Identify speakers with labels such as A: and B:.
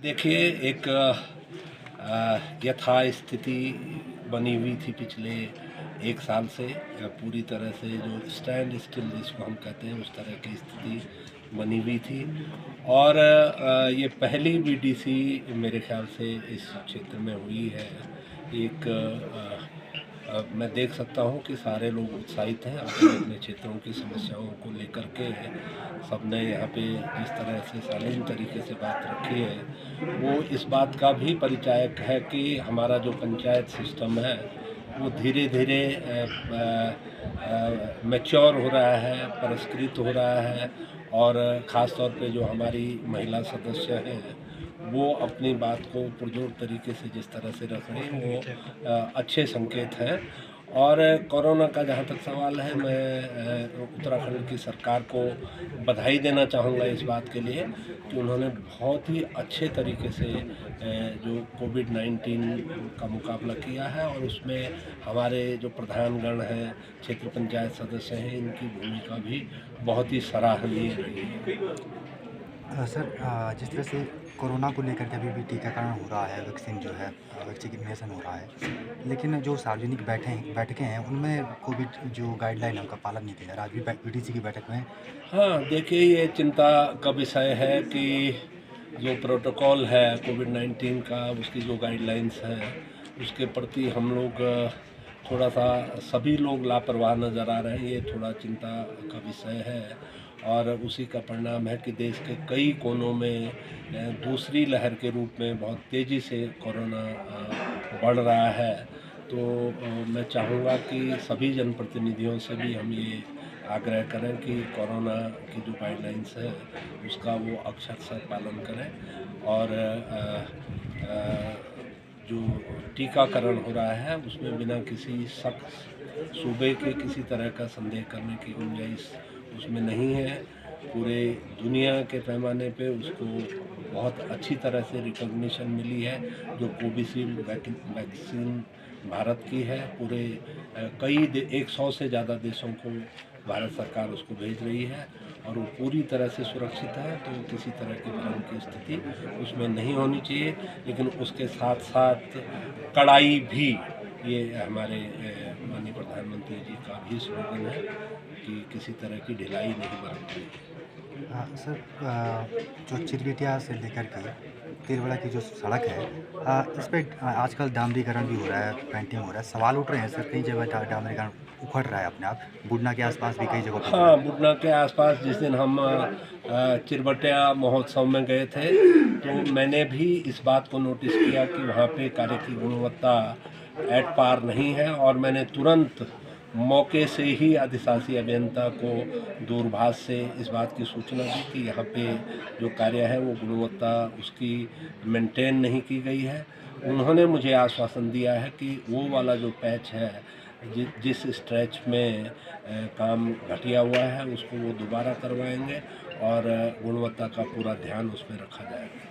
A: देखिए, एक यथास्थिति बनी हुई थी पिछले 1 साल से। पूरी तरह से जो स्टैंड स्टिल जिसको हम कहते हैं, उस तरह की स्थिति बनी हुई थी। और ये पहली बीडीसी मेरे ख्याल से इस क्षेत्र में हुई है। एक मैं देख सकता हूँ कि सारे लोग उत्साहित हैं अपने अपने क्षेत्रों की समस्याओं को लेकर के। सबने यहाँ पे जिस तरह से शालीन तरीके से बात रखी है, वो इस बात का भी परिचायक है कि हमारा जो पंचायत सिस्टम है वो धीरे धीरे मैच्योर हो रहा है, परिष्कृत हो रहा है। और ख़ास तौर पे जो हमारी महिला सदस्य हैं, वो अपनी बात को पुरजोर तरीके से जिस तरह से रख रही हैं, वो अच्छे संकेत हैं। और कोरोना का जहाँ तक सवाल है, मैं उत्तराखंड की सरकार को बधाई देना चाहूँगा इस बात के लिए कि उन्होंने बहुत ही अच्छे तरीके से जो कोविड-19 का मुकाबला किया है। और उसमें हमारे जो प्रधानगण हैं, क्षेत्र पंचायत सदस्य हैं, इनकी भूमिका भी बहुत ही सराहनीय रही है।
B: सर, जिस तरह से कोरोना को लेकर के अभी भी टीकाकरण हो रहा है, वैक्सीन जो है वैक्सीनेशन हो रहा है, लेकिन जो सार्वजनिक बैठकें हैं, उनमें कोविड जो गाइडलाइन है, उनका पालन नहीं किया जा रहा। आज भी बीडीसी की बैठक में
A: हाँ, देखिए, ये चिंता का विषय है कि जो प्रोटोकॉल है कोविड-19 का, उसकी जो गाइडलाइंस हैं, उसके प्रति हम लोग थोड़ा-सा सभी लोग लापरवाह नज़र आ रहे हैं। ये थोड़ा चिंता का विषय है। और उसी का परिणाम है कि देश के कई कोनों में दूसरी लहर के रूप में बहुत तेज़ी से कोरोना बढ़ रहा है। तो मैं चाहूँगा कि सभी जनप्रतिनिधियों से भी हम ये आग्रह करें कि कोरोना की जो गाइडलाइंस है, उसका वो अक्षरशः पालन करें। और जो टीकाकरण हो रहा है, उसमें बिना किसी शक सूबे के किसी तरह का संदेह करने की गुंजाइश उसमें नहीं है। पूरे दुनिया के पैमाने पे उसको बहुत अच्छी तरह से रिकॉग्निशन मिली है। जो कोविशील्ड वैक्सीन भारत की है, पूरे कई 100 से ज़्यादा देशों को भारत सरकार उसको भेज रही है। और वो पूरी तरह से सुरक्षित है, तो किसी तरह की भ्रम की स्थिति उसमें नहीं होनी चाहिए। लेकिन उसके साथ साथ कड़ाई भी, ये हमारे माननीय प्रधानमंत्री जी का भी स्लोगन है कि किसी तरह की ढिलाई नहीं बरतनी।
B: सर, जो चिरबेटिया से लेकर के तिलवाड़ा की जो सड़क है, इस पे आजकल डामरीकरण भी हो रहा है, पेंटिंग हो रहा है। सवाल उठ रहे हैं सर, कई जगह डामरीकरण उखड़ रहा है अपने आप। बुडना के आसपास भी कई जगह पे उखड़ा
A: हाँ,
B: है।
A: बुटना के आसपास जिस दिन हम चिरबटिया महोत्सव में गए थे, तो मैंने भी इस बात को नोटिस किया कि वहाँ पे कार्य की गुणवत्ता एट पार नहीं है। और मैंने तुरंत मौके से ही अधिशासी अभियंता को दूरभाष से इस बात की सूचना दी कि यहाँ पे जो कार्य है वो गुणवत्ता उसकी मेंटेन नहीं की गई है। उन्होंने मुझे आश्वासन दिया है कि वो वाला जो पैच है, जिस स्ट्रेच में काम घटिया हुआ है, उसको वो दोबारा करवाएंगे और गुणवत्ता का पूरा ध्यान उसमें रखा जाएगा।